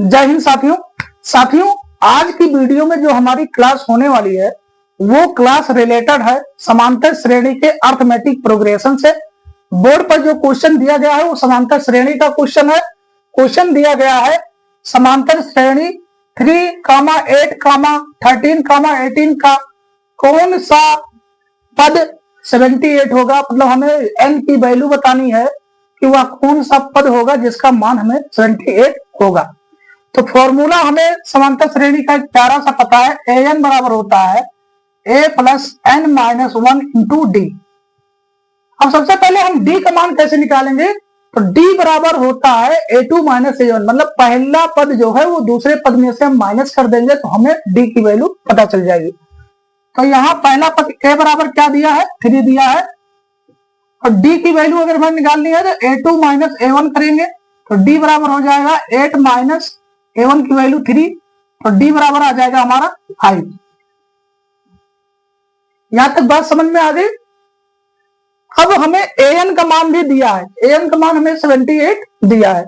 जय हिंद साथियों, आज की वीडियो में जो हमारी क्लास होने वाली है वो क्लास रिलेटेड है समांतर श्रेणी के अर्थमेटिक प्रोग्रेशन से। बोर्ड पर जो क्वेश्चन दिया गया है वो समांतर श्रेणी का क्वेश्चन है। क्वेश्चन दिया गया है समांतर श्रेणी 3, 8, 13, 18 का कौन सा पद 78 होगा। मतलब हमें n की वैल्यू बतानी है कि वह कौन सा पद होगा जिसका मान हमें 78 होगा। तो फॉर्मूला हमें समांतर श्रेणी का एक प्यारा सा पता है, an बराबर होता है a plus n minus 1 into D. अब सबसे पहले हम d का मान कैसे निकालेंगे, तो d बराबर होता है a2 माइनस a1। मतलब पहला पद जो है वो दूसरे पद में से हम माइनस कर देंगे तो हमें d की वैल्यू पता चल जाएगी। तो यहाँ पहला पद a बराबर क्या दिया है, 3 दिया है, और d की वैल्यू अगर हमें निकालनी है तो a2 माइनस a1 करेंगे तो d बराबर हो जाएगा 8 माइनस a1 की वैल्यू 3, तो d बराबर आ जाएगा हमारा 5। यहां तक बात समझ में आ गई। अब हमें an का मान भी दिया है, an का मान हमें 78 दिया है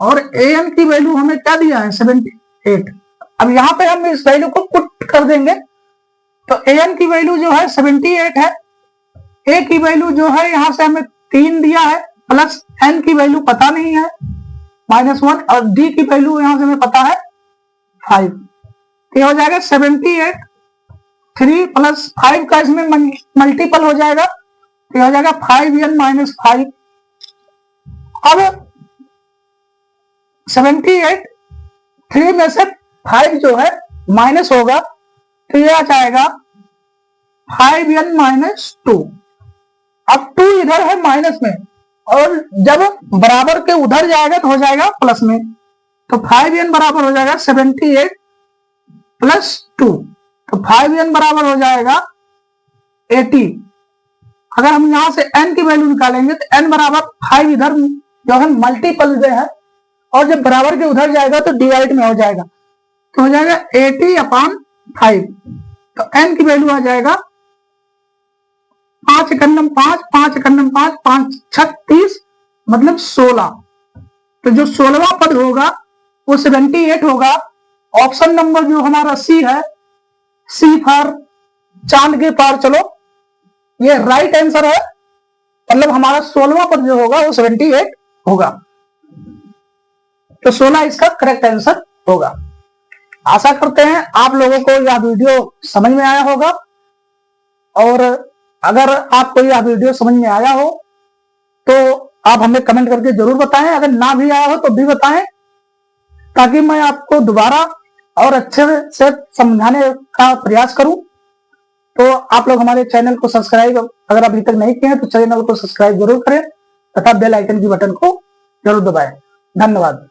और an की वैल्यू हमें क्या दिया है 78। अब यहाँ पे हम इस वैल्यू को पुट कर देंगे तो an की वैल्यू जो है 78 है, a की वैल्यू जो है यहाँ से हमें 3 दिया है, प्लस n की वैल्यू पता नहीं है -1, और d की वैल्यू यहां से हमें पता है 5। तो हो जाएगा 78, 3 प्लस 5 का इसमें मल्टीपल हो जाएगा तो हो जाएगा 5n माइनस 5। अब 78 3 में से 5 जो है माइनस होगा तो यह आ जाएगा 5n माइनस 2। अब 2 इधर है माइनस में और जब बराबर के उधर जाएगा तो हो जाएगा प्लस में, तो 5n बराबर हो जाएगा 78 प्लस 2, तो 5n बराबर हो जाएगा 80। अगर हम यहां से n की वैल्यू निकालेंगे तो n बराबर 5 इधर जो है मल्टीपल में है और जब बराबर के उधर जाएगा तो डिवाइड में हो जाएगा तो हो जाएगा 80/5। तो n की वैल्यू आ जाएगा 5 एकन्नम 5, 5 एकन्नम 5, 5 36 मतलब 16। तो जो 16वां पद होगा वो 78 होगा। ऑप्शन नंबर जो हमारा सी है, सी फॉर चांद के पार चलो, ये राइट आंसर है। मतलब हमारा 16वां पद जो होगा वो 78 होगा, तो 16 इसका करेक्ट आंसर होगा। आशा करते हैं आप लोगों को यह वीडियो समझ में आया होगा, और अगर आपको यह वीडियो समझ में आया हो तो आप हमें कमेंट करके जरूर बताएं। अगर ना भी आया हो तो भी बताएं ताकि मैं आपको दोबारा और अच्छे से समझाने का प्रयास करूं। तो आप लोग हमारे चैनल को सब्सक्राइब अगर अभी तक नहीं किए हैं तो चैनल को सब्सक्राइब जरूर करें तथा बेल आइकन की बटन को जरूर दबाएं। धन्यवाद।